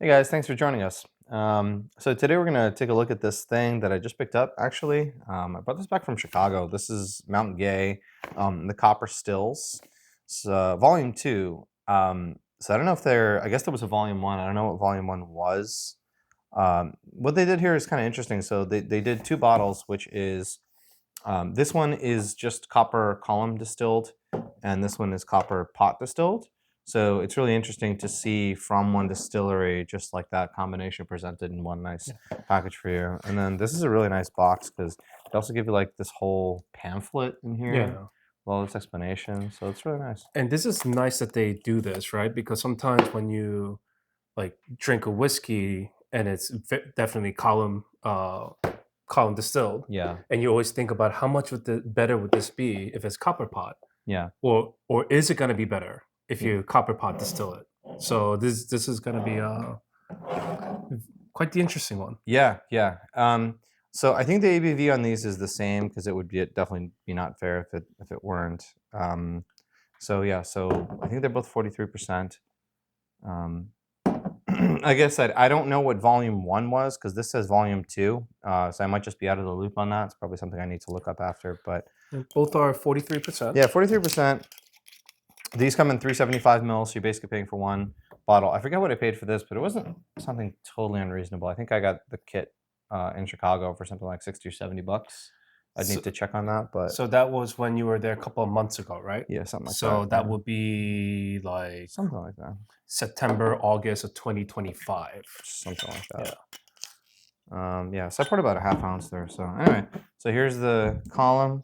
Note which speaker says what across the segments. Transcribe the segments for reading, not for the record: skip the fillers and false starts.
Speaker 1: Hey guys, thanks for joining us. So today we're going to take a look at this thing that I just picked up, actually. I brought this back from Chicago. This is Mount Gay, the Copper Stills. It's volume 2. So I don't know if I guess there was a volume 1. I don't know what volume 1 was. What they did here is kind of interesting. So they did 2 bottles, which is, this one is just copper column distilled, and this one is copper pot distilled. So it's really interesting to see from one distillery, just like that combination presented in one nice package for you. And then this is a really nice box because they also give you like this whole pamphlet in here with all this explanation. So it's really nice.
Speaker 2: And this is nice that they do this, right? Because sometimes when you like drink a whiskey and it's definitely column distilled,
Speaker 1: Yeah.
Speaker 2: and you always think about how much better would this be if it's copper pot,
Speaker 1: Yeah.
Speaker 2: or is it going to be better if you copper pot distill it? So this is going to be quite the interesting one.
Speaker 1: Yeah. Yeah. So I think the ABV on these is the same because it would definitely be not fair if it weren't. So yeah. So I think they're both 43%. Like I said, I don't know what volume 1 was because this says volume 2. So I might just be out of the loop on that. It's probably something I need to look up after. But
Speaker 2: And both are 43%.
Speaker 1: yeah, 43%. These come in 375 mils, so you're basically paying for one bottle. I forget what I paid for this, but it wasn't something totally unreasonable. I think I got the kit in Chicago for something like 60 or 70 bucks. I'd need to check on that, but
Speaker 2: So that was when you were there a couple of months ago, right?
Speaker 1: yeah, something like that.
Speaker 2: So that would be like
Speaker 1: something like that.
Speaker 2: September, August of 2025.
Speaker 1: Something like that. Yeah, so I put about a half ounce there. So anyway, so here's the column.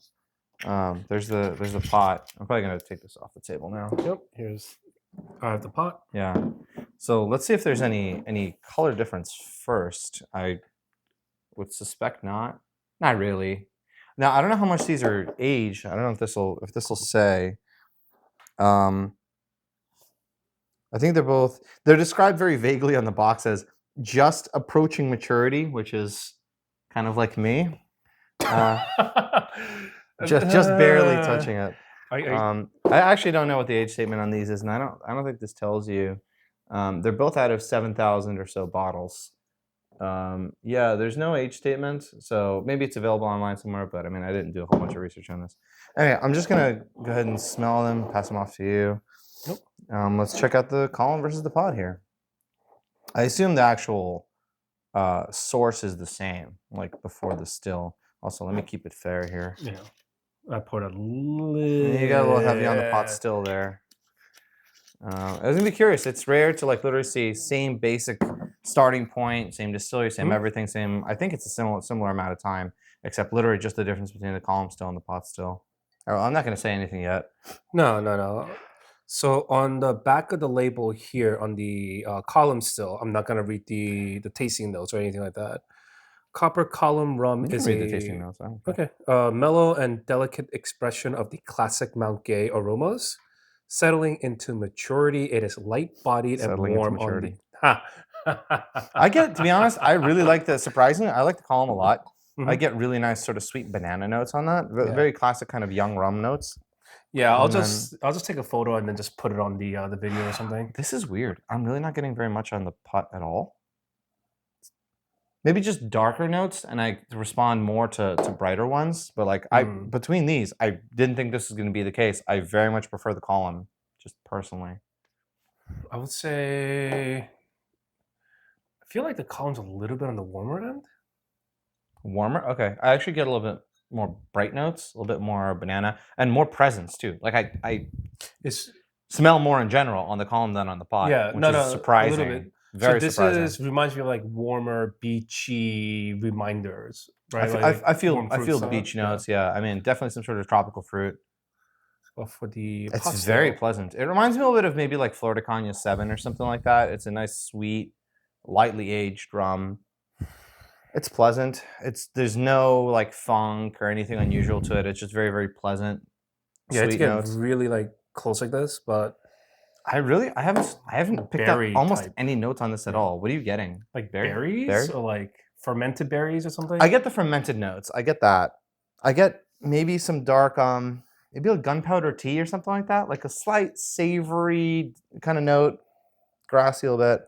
Speaker 1: There's the pot. I'm probably gonna take this off the table now.
Speaker 2: Yep. I have the pot.
Speaker 1: Yeah. So let's see if there's any color difference first. I would suspect not. Not really. Now I don't know how much these are aged. I don't know if this will say. I think they're described very vaguely on the box as just approaching maturity, which is kind of like me. Just barely touching it. I actually don't know what the age statement on these is, and I don't think this tells you. They're both out of 7,000 or so bottles. Yeah, there's no age statement, so maybe it's available online somewhere, but I mean, I didn't do a whole bunch of research on this. Anyway, I'm just gonna go ahead and smell them, pass them off to you.
Speaker 2: Nope.
Speaker 1: Let's check out the column versus the pot here. I assume the actual source is the same, like before the still. Also, let me keep it fair here.
Speaker 2: Yeah. I poured a little.
Speaker 1: You got a little heavy on the pot still there. I was gonna be curious. It's rare to like literally see same basic starting point, same distillery, same everything, same. I think it's a similar amount of time, except literally just the difference between the column still and the pot still. Oh, I'm not gonna say anything yet.
Speaker 2: No. So on the back of the label here on the column still, I'm not gonna read the tasting notes or anything like that. Copper column rum
Speaker 1: You can
Speaker 2: is
Speaker 1: read the tasting notes.
Speaker 2: okay. Mellow and delicate expression of the classic Mount Gay aromas. Settling into maturity, it is light-bodied and warm on the.
Speaker 1: To be honest, I really like the, surprisingly, I like the column a lot. I
Speaker 2: Mhm.
Speaker 1: get really nice sort of sweet banana notes on that. Very classic kind of young rum notes.
Speaker 2: Yeah, I'll just take a photo and then just put it on the video or something.
Speaker 1: This is weird. I'm really not getting very much on the pot at all. Maybe just darker notes, and I respond more to brighter ones. But like between these, I didn't think this was going to be the case. I very much prefer the column, just personally.
Speaker 2: I would say I feel like the column's a little bit on the warmer end.
Speaker 1: Warmer? Okay. I actually get a little bit more bright notes, a little bit more banana, and more presence too. Like I smell more in general on the column than on the pot.
Speaker 2: Yeah,
Speaker 1: which is surprising.
Speaker 2: a little bit.
Speaker 1: Very
Speaker 2: so
Speaker 1: surprising.
Speaker 2: This reminds me of like warmer, beachy reminders, right?
Speaker 1: I feel beach notes. Yeah, I mean definitely some sort of tropical fruit.
Speaker 2: Well, for the
Speaker 1: it's very pleasant. It reminds me a little bit of maybe like Florida Cognac 7 or something like that. It's a nice, sweet, lightly aged rum. It's pleasant. There's no like funk or anything unusual to it. It's just very, very pleasant.
Speaker 2: Yeah, it's getting really like close like this, but
Speaker 1: I haven't picked up almost any notes on this at all. What are you getting?
Speaker 2: Like berries or like fermented berries or something?
Speaker 1: I get the fermented notes. I get that. I get maybe some dark maybe like gunpowder tea or something like that. Like a slight savory kind of note, grassy a little bit.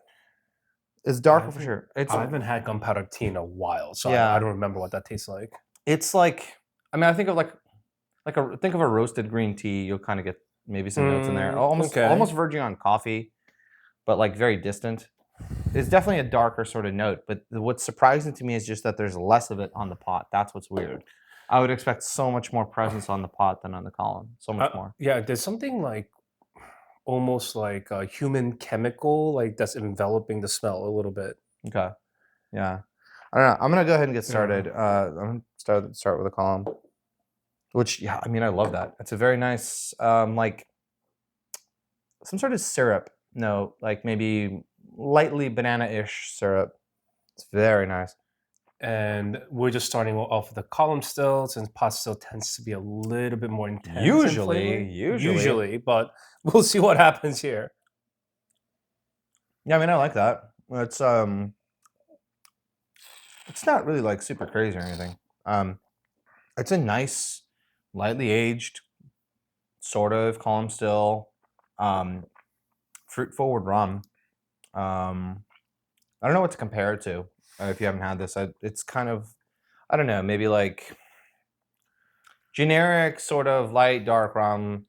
Speaker 1: It's
Speaker 2: I
Speaker 1: darker for
Speaker 2: haven't,
Speaker 1: sure. It's
Speaker 2: I haven't had gunpowder tea in a while, so I
Speaker 1: yeah.
Speaker 2: don't remember what that tastes like.
Speaker 1: It's like I mean, I think of think of a roasted green tea. You'll kind of get maybe some notes in there.
Speaker 2: Okay.
Speaker 1: Almost verging on coffee, but like very distant. It's definitely a darker sort of note. But what's surprising to me is just that there's less of it on the pot. That's what's weird. I would expect so much more presence on the pot than on the column. So much more.
Speaker 2: Yeah, there's something like almost like a human chemical like that's enveloping the smell a little bit.
Speaker 1: Okay. Yeah. I don't know. I'm gonna go ahead and get
Speaker 2: Yeah.
Speaker 1: started. I'm gonna start with a column. Which yeah, I mean I love that. It's a very nice like some sort of syrup note, like maybe lightly banana-ish syrup. It's very nice.
Speaker 2: And we're just starting off with the column still, since pot still tends to be a little bit more intense in flavor.
Speaker 1: Usually.
Speaker 2: Usually, but we'll see what happens here.
Speaker 1: Yeah, I mean I like that. It's not really like super crazy or anything. It's a nice, lightly aged, sort of column still, um, fruit forward rum. I don't know what to compare it to. If you haven't had this, it's kind of I don't know, maybe like generic sort of light dark rum.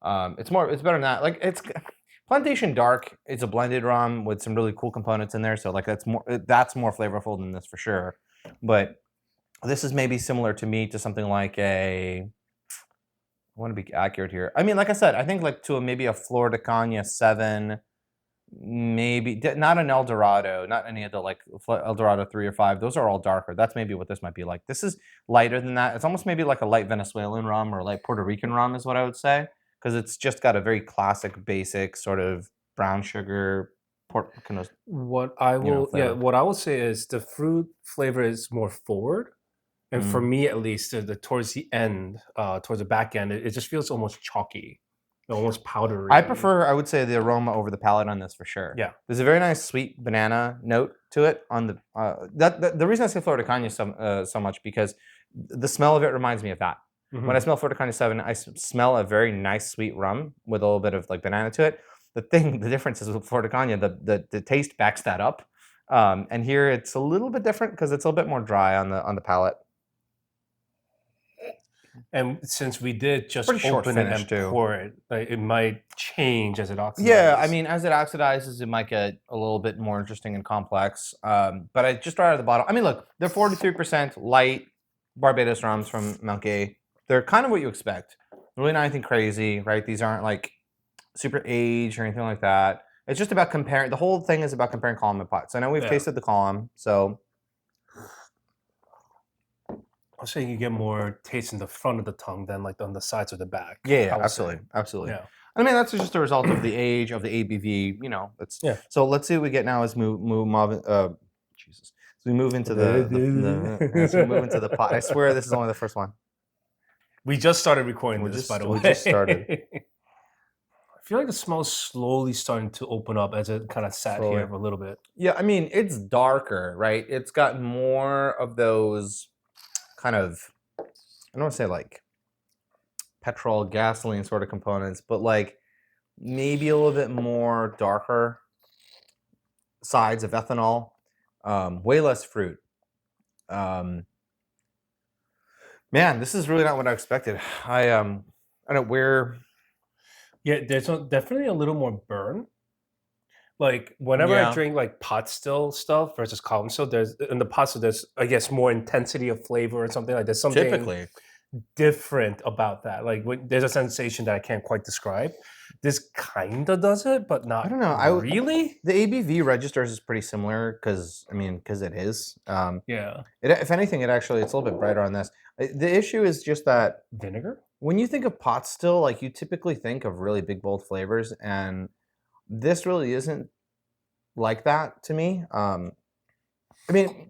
Speaker 1: It's better than that. Like it's Plantation Dark. It's a blended rum with some really cool components in there. So like that's more flavorful than this for sure. But this is maybe similar to me to something like a. I want to be accurate here. I mean, like I said, I think like to maybe a Florida Canya 7, maybe not an El Dorado, not any of the like El Dorado 3 or 5. Those are all darker. That's maybe what this might be like. This is lighter than that. It's almost maybe like a light Venezuelan rum or light Puerto Rican rum is what I would say, because it's just got a very classic, basic sort of brown sugar kind of flavor.
Speaker 2: What I will say is the fruit flavor is more forward. And for
Speaker 1: Mm.
Speaker 2: me, at least, the towards the end, towards the back end, it just feels almost chalky, almost powdery.
Speaker 1: I would say, the aroma over the palate on this for sure.
Speaker 2: Yeah.
Speaker 1: There's a very nice sweet banana note to it on the the reason I say Florida Canya so much because the smell of it reminds me of that. When I
Speaker 2: Mhm.
Speaker 1: smell Florida Canya 7, I smell a very nice sweet rum with a little bit of like banana to it. The difference is with Florida Canya, the taste backs that up, and here it's a little bit different because it's a little bit more dry on the palate.
Speaker 2: And since we did just
Speaker 1: Pretty short
Speaker 2: open it
Speaker 1: finish
Speaker 2: and
Speaker 1: too.
Speaker 2: pour it, like, it might change as it
Speaker 1: Yeah, I
Speaker 2: oxidizes.
Speaker 1: mean, as it oxidizes, it might get a little bit more interesting and complex. But I just right out of the bottle. I mean, look, they're 43% light Barbados rums from Mount Gay. They're kind of what you expect. Really not anything crazy, right? These aren't like super aged or anything like that. It's just about comparing. The whole thing is about comparing column and pots. I know we've
Speaker 2: Yeah.
Speaker 1: tasted the column, so
Speaker 2: I'll say you get more taste in the front of the tongue than like on the sides or the back.
Speaker 1: yeah,
Speaker 2: I would say.
Speaker 1: absolutely, absolutely.
Speaker 2: Yeah.
Speaker 1: I mean, that's just a result of the age of the ABV. You know, that's
Speaker 2: Yeah.
Speaker 1: so. Let's see what we get now. As Jesus. So we move into so we move into the pot. I swear this is only the first one.
Speaker 2: We just started recording this, by the way.
Speaker 1: We just started.
Speaker 2: I feel like the smell's slowly starting to open up as it kind of sat
Speaker 1: Slowly.
Speaker 2: here for a little bit.
Speaker 1: Yeah, I mean, it's darker, right? It's got more of those kind of I don't want to say like petrol, gasoline sort of components, but like maybe a little bit more darker sides of ethanol. Way less fruit. Man, this is really not what I expected. I don't know where.
Speaker 2: Yeah, there's definitely a little more burn. Like whenever I
Speaker 1: Yeah,
Speaker 2: drink like pot still stuff versus column still, there's in the pot still there's I guess more intensity of flavor or something like there's something
Speaker 1: typically.
Speaker 2: different about that. Like there's a sensation that I can't quite describe. This kind of does it, but
Speaker 1: I
Speaker 2: not
Speaker 1: don't know.
Speaker 2: really.
Speaker 1: The ABV registers is pretty similar because it is.
Speaker 2: Yeah,
Speaker 1: If anything, it's a little bit brighter on this. The issue is just that
Speaker 2: vinegar.
Speaker 1: when you think of pot still, like you typically think of really big bold flavors, and this really isn't like that to me. I mean,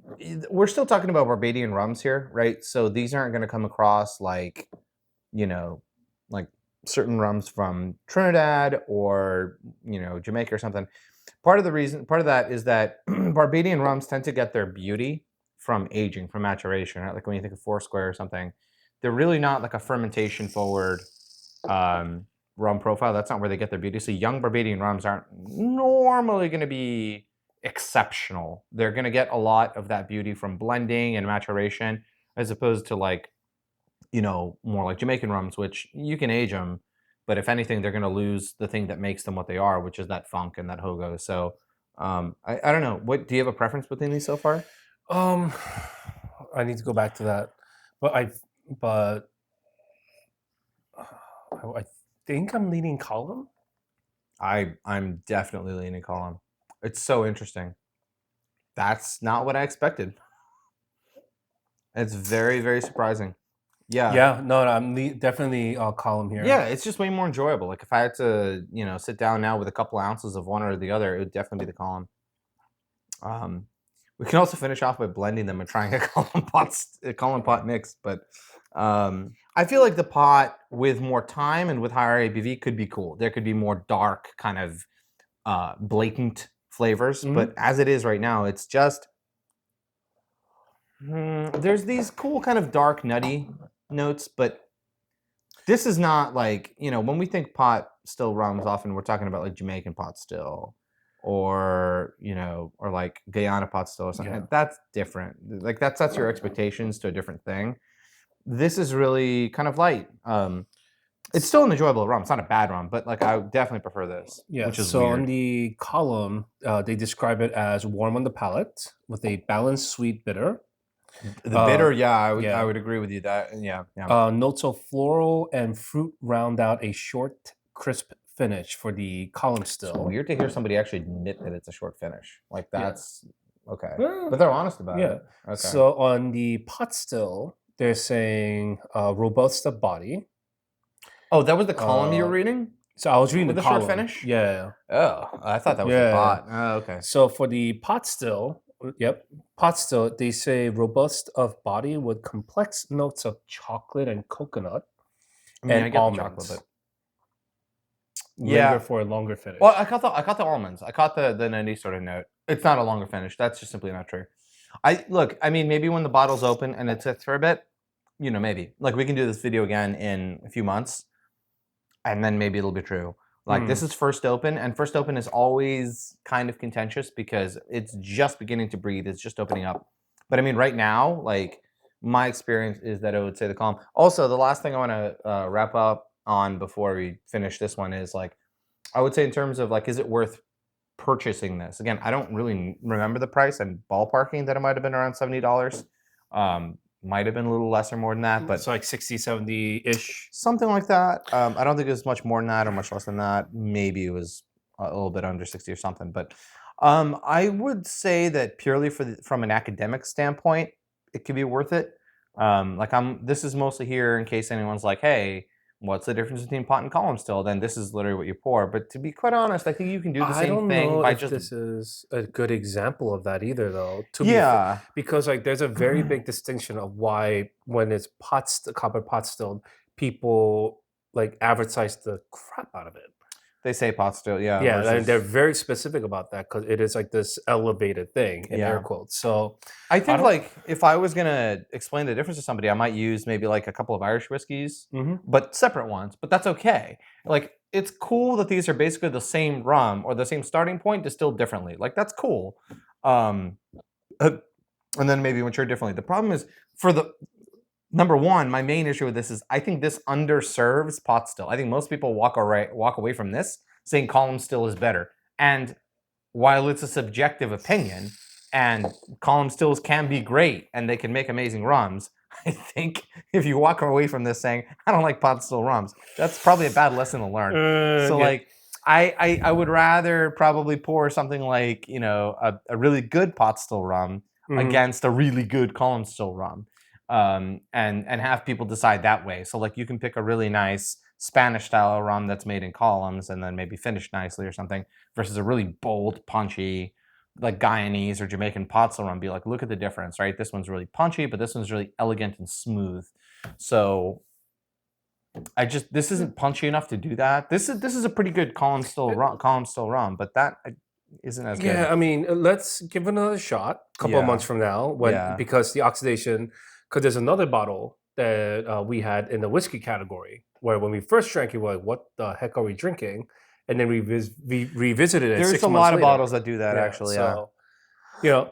Speaker 1: we're still talking about Barbadian rums here, right? So these aren't going to come across like, you know, like certain rums from Trinidad or, Jamaica or something. Part of that is that Barbadian rums tend to get their beauty from aging, from maturation, right? Like when you think of Foursquare or something, they're really not like a fermentation forward rum profile. That's not where they get their beauty. So young Barbadian rums aren't normally going to be exceptional. They're going to get a lot of that beauty from blending and maturation, as opposed to like, more like Jamaican rums, which you can age them, but if anything, they're going to lose the thing that makes them what they are, which is that funk and that hogo. So I don't know. What do you have a preference between these so far?
Speaker 2: Um, I need to go back to that, but but I think I'm leaning column.
Speaker 1: I'm definitely leaning column. It's so interesting. That's not what I expected. It's very, very surprising. Yeah.
Speaker 2: Yeah, no, I'm definitely column here.
Speaker 1: Yeah, it's just way more enjoyable. Like if I had to, sit down now with a couple ounces of one or the other, it would definitely be the column. We can also finish off by blending them and trying a column pot mix. But I feel like the pot with more time and with higher ABV could be cool. There could be more dark, kind of blatant flavors. But as it is right now, it's just there's these cool kind of dark, nutty notes, but this is not like, when we think pot still rums, often we're talking about like Jamaican pot still or, or like Guyana pot still or something.
Speaker 2: Yeah.
Speaker 1: That's different. Like that sets your expectations to a different thing. This is really kind of light. It's still an enjoyable rum. It's not a bad rum, but like I definitely prefer this.
Speaker 2: Yeah.
Speaker 1: Which is
Speaker 2: So
Speaker 1: weird.
Speaker 2: on the column, they describe it as warm on the palate with a balanced sweet bitter.
Speaker 1: The bitter, I
Speaker 2: yeah.
Speaker 1: would agree with you that yeah.
Speaker 2: Notes of floral and fruit round out a short, crisp finish for the column still.
Speaker 1: It's weird to hear somebody actually admit that it's a short finish. Like that's okay.
Speaker 2: Well,
Speaker 1: But they're honest about it. Okay.
Speaker 2: So on the pot still, they're saying robusta body.
Speaker 1: Oh, that was the column you were reading?
Speaker 2: So I was reading
Speaker 1: With
Speaker 2: the
Speaker 1: the short
Speaker 2: column.
Speaker 1: finish?
Speaker 2: Yeah.
Speaker 1: Oh, I thought that was the pot. Oh, okay.
Speaker 2: So for the pot still, pot still, they say robust of body with complex notes of chocolate and coconut
Speaker 1: I mean,
Speaker 2: and
Speaker 1: I get the
Speaker 2: almonds.
Speaker 1: chocolate, but
Speaker 2: Linger for a longer finish.
Speaker 1: Well, I caught the almonds. I caught the nutty sort of note. It's not a longer finish. That's just simply not true. I mean, maybe when the bottle's open and it sits for a bit, maybe. Like we can do this video again in a few months, and then maybe it'll be true. Like this is first open, and first open is always kind of contentious because it's just beginning to breathe. It's just opening up. But I mean, right now, like my experience is that I would say the column. Also, the last thing I want to wrap up on before we finish this one is like, I would say in terms of like, is it worth purchasing this? Again, I don't really remember the price. I'm ballparking that it might have been around $70. Might have been a little less or more than that, but
Speaker 2: it's like 60, 70-ish.
Speaker 1: something like that. I don't think it was much more than that or much less than that. Maybe it was a little bit under 60 or something. But I would say that purely from an academic standpoint, it could be worth it. This is mostly here in case anyone's like, hey, what's the difference between pot and column still? Then this is literally what you pour. But to be quite honest, I think you can do the same thing by just.
Speaker 2: This is a good example of that either, though. Because like there's a very big distinction of why when it's copper pot still, people like advertise the crap out of it.
Speaker 1: They say pot still, yeah.
Speaker 2: Yeah, and they're very specific about that because it is like this elevated thing in air quotes. So
Speaker 1: I think like if I was gonna explain the difference to somebody, I might use maybe like a couple of Irish whiskeys, but separate ones. But that's okay. Like it's cool that these are basically the same rum or the same starting point distilled differently. Like that's cool. And then maybe matured differently. The problem is for the number one, my main issue with this is I think this underserves pot still. I think most people walk away from this saying column still is better. And while it's a subjective opinion, and column stills can be great and they can make amazing rums, I think if you walk away from this saying I don't like pot still rums, that's probably a bad lesson to learn. Like I would rather probably pour something like a really good pot still rum against a really good column still rum. And have people decide that way. So like you can pick a really nice Spanish style rum that's made in columns and then maybe finished nicely or something versus a really bold, punchy, like Guyanese or Jamaican pot still rum. Be like, look at the difference, right? This one's really punchy, but this one's really elegant and smooth. So this isn't punchy enough to do that. This is a pretty good column still rum, but that isn't as good.
Speaker 2: Yeah, I mean, let's give it another shot a couple of months from now because the oxidation. Because there's another bottle that we had in the whiskey category where when we first drank it, we're like, what the heck are we drinking? And then we revisited it.
Speaker 1: There's
Speaker 2: 6
Speaker 1: a
Speaker 2: months
Speaker 1: lot of
Speaker 2: later.
Speaker 1: bottles that do that actually.
Speaker 2: You know,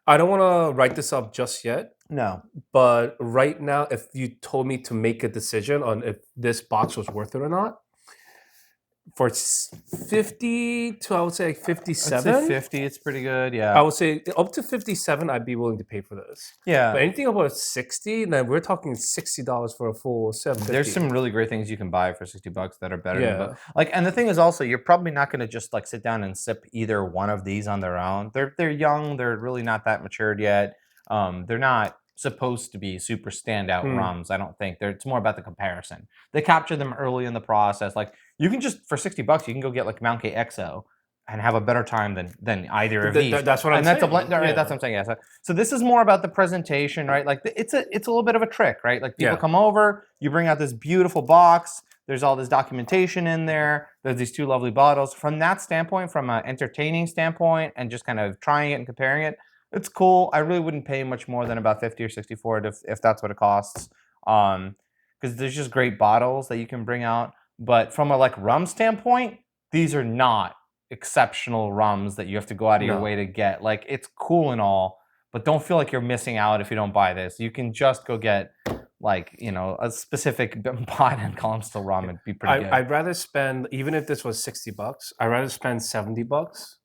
Speaker 2: I don't want to write this up just yet.
Speaker 1: No.
Speaker 2: But right now, if you told me to make a decision on if this box was worth it or not, for 50 to, I would say, like
Speaker 1: I'd say
Speaker 2: 57,
Speaker 1: 50. It's pretty good.
Speaker 2: I
Speaker 1: Yeah.
Speaker 2: would say up to 57, I'd be willing to pay for this. But
Speaker 1: Yeah.
Speaker 2: anything above 60, then we're talking $60 for a full 750.
Speaker 1: There's some really great things you can buy for $60 that are better than
Speaker 2: Yeah.
Speaker 1: like. And the thing is also, you're probably not going to just like sit down and sip either one of these on their own. They're young. They're really not that matured yet. They're not supposed to be super standout rums. I don't think it's more about the comparison. They capture them early in the process. Like you can just for $60, you can go get like Mount Gay XO and have a better time than either of these.
Speaker 2: That's what I'm
Speaker 1: and
Speaker 2: saying.
Speaker 1: that's a blend, right? That's what I'm saying. Yeah. So this is more about the presentation, right? Like it's a little bit of a trick, right? Like people come over, you bring out this beautiful box. There's all this documentation in there. There's these two lovely bottles. From that standpoint, from an entertaining standpoint, and just kind of trying it and comparing it, it's cool. I really wouldn't pay much more than about 50 or 60 for it if that's what it costs. Because there's just great bottles that you can bring out. But from a like rum standpoint, these are not exceptional rums that you have to go out of your way to get. Like it's cool and all, but don't feel like you're missing out if you don't buy this. You can just go get like, you know, a specific pot and column still rum and be pretty good.
Speaker 2: I'd rather spend, even if this was $60, I'd rather spend $70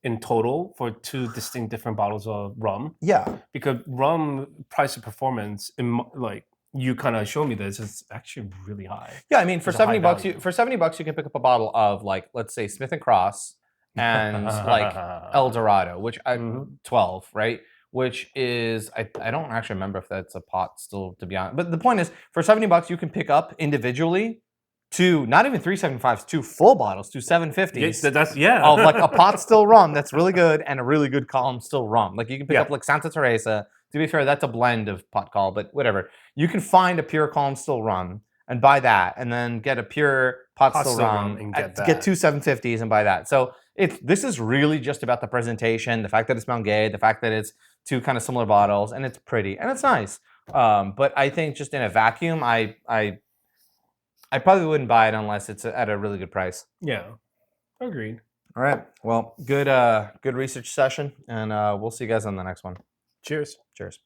Speaker 2: in total for two distinct different bottles of rum.
Speaker 1: Yeah.
Speaker 2: Because rum price to performance, like you kind of showed me this, it's actually really high.
Speaker 1: Yeah, I mean for $70 you can pick up a bottle of like, let's say Smith and Cross and like El Dorado, which I'm 12, right? Which is I don't actually remember if that's a pot still, to be honest. But the point is, for $70 you can pick up individually two, not even 375s, two full bottles, two 750s. Of like a pot still rum that's really good and a really good column still rum. Like you can pick up like Santa Teresa. To be fair, that's a blend of pot call, but whatever. You can find a pure column still rum and buy that, and then get a pure pot still rum
Speaker 2: and
Speaker 1: get two 750s and buy that. So this is really just about the presentation, the fact that it's Mount Gay, the fact that it's two kind of similar bottles, and it's pretty and it's nice. But I think just in a vacuum, I probably wouldn't buy it unless it's at a really good price.
Speaker 2: Yeah, agreed.
Speaker 1: All right. Well, good research session, and we'll see you guys on the next one.
Speaker 2: Cheers.
Speaker 1: Cheers.